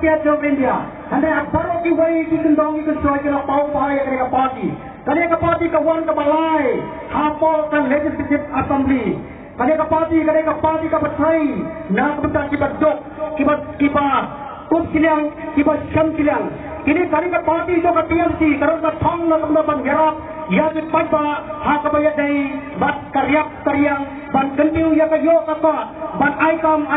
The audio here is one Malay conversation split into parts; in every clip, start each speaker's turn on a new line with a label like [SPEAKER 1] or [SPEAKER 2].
[SPEAKER 1] Rakyat of India. And they are baru ki way ki kendong ki soy ki la pau pai ka party. Kani ka party ka wan ka balai. Hapo kan legislative assembly. Kani ka party ka batai. Na ka bata ki badok ki ba kup kiliang ki ba syam kiliang. Kini kani ka party jo ka TMC karon ka thong na kamda pangyarap. Ya di pagba ha ka bayad dai bat karyak karyang ban kentiu ya ka yo ka pa ban aikam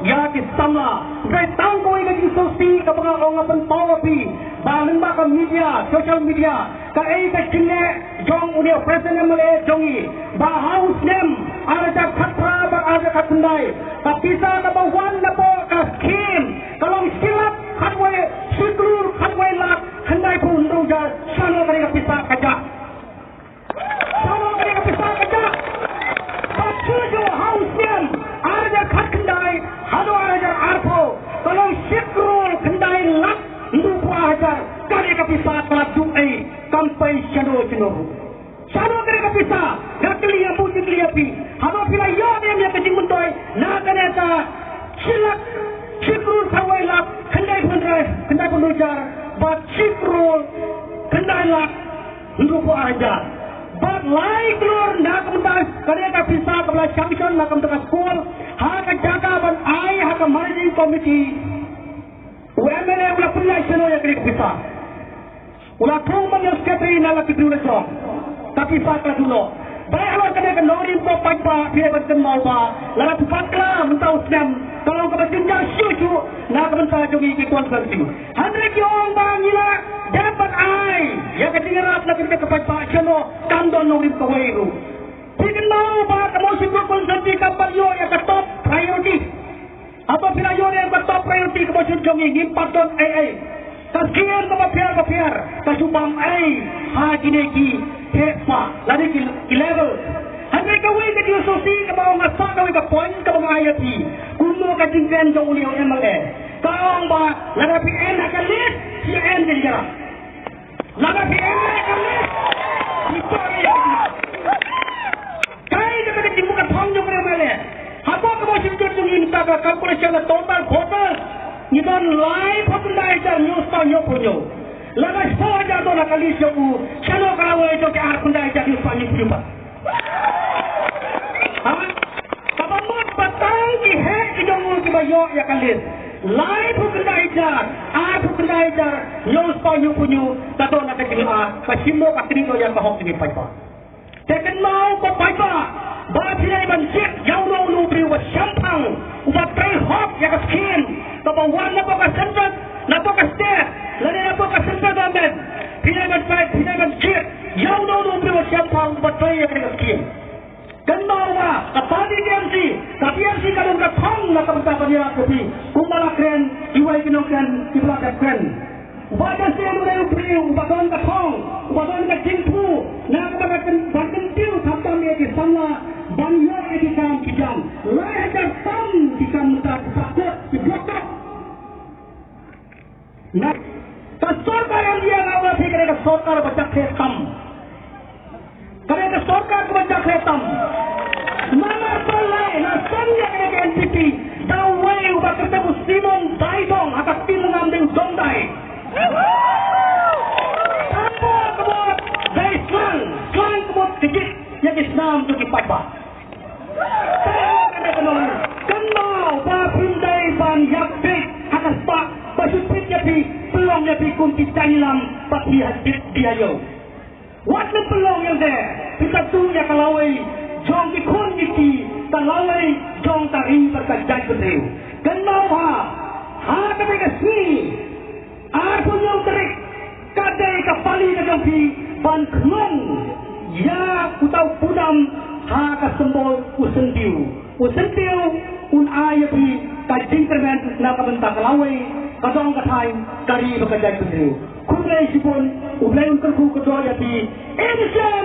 [SPEAKER 1] ya di samla dai tang ko ina di sosi ka mga onga pan pawapi ban ba ka media social media ka ai ka kinne jong unia president male jongi ba house name ara ja khatra ba ara ka tundai ka pisa ka ba wan na po ka scheme kalong silap khatwe siklur khatwe lak handai pu ndo ja sano ka ka pisa ka ja sano ka ka pisa ka ja Tujuh hausnya ada kat kendai, hado ada arpo. Kalau sikrul kendai lak, lupa ajar. Kali kapisa telah duai sampai cendo. Cendo kali kapisa, nak lihat putih lihat pi. Hado pila yo dia kecing mentoi. Nak kena silak sikrul sawai lak kendai pun ujar. Bat sikrul kendai lak, lupa ajar. But like Lord, nak mentas kerja bisa kebelah champion nak mentas school, hak jaga ban ai hak managing committee, UMNA ulah punya channel yang kerja bisa, ulah tuan yang sekretari nak kita ulah jom, tapi fakta dulu. Baik kalau kerja norim ko pagpa, dia bertemu mawa, lalu tupaklah mentau senam, kalau kebetulan jauh syucu, nak mentas jogi kikuan bersiu. Hendrik yang bangilah dapat ai, yang ketinggalan nak kita kepagpa channel. Kandon norim kawairu. Tidak mau bahawa kamu sibuk konsumsi kapal yo yang ke top priority. Apabila yo yang ke top priority kamu sujungi ngimpat don ai. Kaskian kamu piar. Kasubang ai. Hagineki hepa. Lagi ki level. Hanya kawai ke dia sosi kamu ngasak kawai ke point kamu ayati. Kuno ka jingren jong ulio MLA. Kau ba lagi PN akan list si N jadi jarak. Lagi PN akan list. Kaya kita kecil bukan thong jom kena malay. Apa kamu sejujur jungin tak calculation total voters. Ni don live hotun dah ajar news tau nyopunyo. Lagas 4,000 dolar kali sebu. Channel kalau itu ke arah pun dah ajar news tau nyopunyo. Kapan mod batang ki hek idongul ki bayo ya kali. Live hotun dah ajar. Hotun dah ajar news tau nyopunyo. Tato nak kecil Pasimo katringo yang kahok ini paipa. Tekan mau ko paipa. Bahasa bancik jauh nu beri wa syampang. Ubat tray hok yang skin. Kabawan na po ka central, na po ka state. Lani na po ka central government. Pinay bancik jauh nu beri wa syampang ubat tray yang skin. Kenal wa kapati DMC. Tapi DMC kalau ka thong na kabanta dia kopi. Kumala kren, iwai kinongkren, iblakat kren. Wadah saya mulai beri ubatan katong, ubatan kacimpu, nak bahkan tiu sampai di sana, banyak di sana kijam, lain datang di sana takut di blokok. Nak, kesorkar yang dia awal fikir kesorkar baca kreatam, kerana kesorkar baca kreatam, mana pelai, nasanya kerana NPP, dawai ubah kerja Simon Daidong atas tim mengambil dondai. Apa kebut dari selang kebut sedikit yang Islam tu dipapa. Kenal bapin dari ban yakbik akan pak basupit yapi pelong yapi kunti tanilam pati hadit dia yo. What the pelong yang there? Kita tu ya kalawai jong ikon iki kalawai jong taring berkajai betul. Kenal ha tapi kesini. Aku yang terik kadai kapali kajampi ban klong ya kutau pudam ha kasembol usentiu un ayapi kajing termen na kabenta kalawai kadong katai kari bakajai betul kunai sipun ublai un kerku kedua yapi Islam